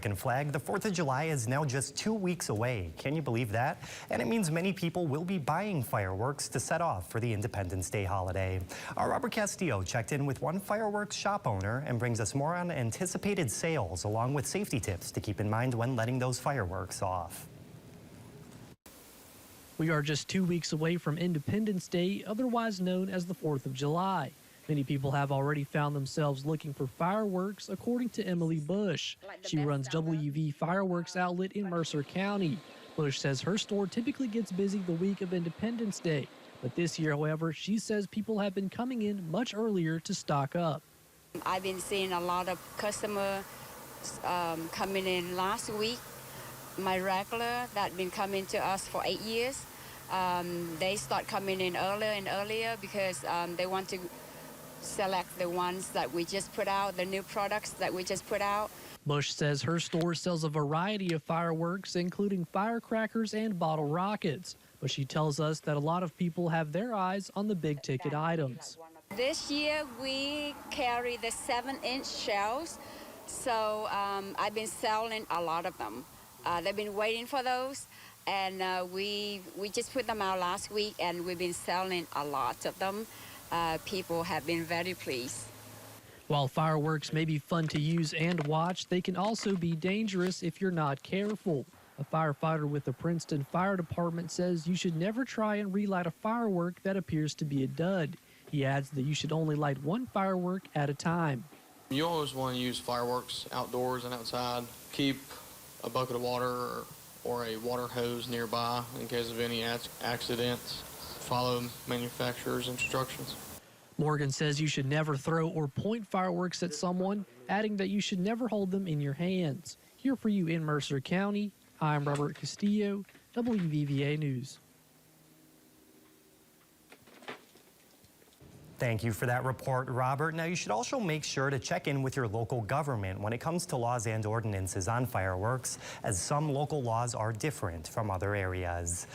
Flag, the 4th of July is now just 2 weeks away. Can you believe that? And it means many people will be buying fireworks to set off for the Independence Day holiday. Our Robert Castillo checked in with one fireworks shop owner and brings us more on anticipated sales along with safety tips to keep in mind when letting those fireworks off. We are just 2 weeks away from Independence Day, otherwise known as the 4th of July. Many people have already found themselves looking for fireworks, according to Emily Bush. She runs WV Fireworks Outlet in Mercer County. Bush says her store typically gets busy the week of Independence Day. But this year, however, she says people have been coming in much earlier to stock up. I've been seeing a lot of customers coming in last week. My regular that been coming to us for 8 years, they start coming in earlier and earlier because they want to select the ones that we just put out, the new products that we just put out. Bush says her store sells a variety of fireworks, including firecrackers and bottle rockets. But she tells us that a lot of people have their eyes on the big ticket items. This year we carry the 7-inch shells, so I've been selling a lot of them. They've been waiting for those, and we just put them out last week, and we've been selling a lot of them. People have been very pleased. While fireworks may be fun to use and watch, they can also be dangerous if you're not careful. A firefighter with the Princeton Fire Department says you should never try and relight a firework that appears to be a dud. He adds that you should only light one firework at a time. You always want to use fireworks outdoors and outside. Keep a bucket of water or a water hose nearby in case of any accidents. Follow manufacturer's instructions. Morgan says you should never throw or point fireworks at someone, adding that you should never hold them in your hands. Here for you in Mercer County, I'm Robert Castillo, WVVA News. Thank you for that report, Robert. Now, you should also make sure to check in with your local government when it comes to laws and ordinances on fireworks, as some local laws are different from other areas.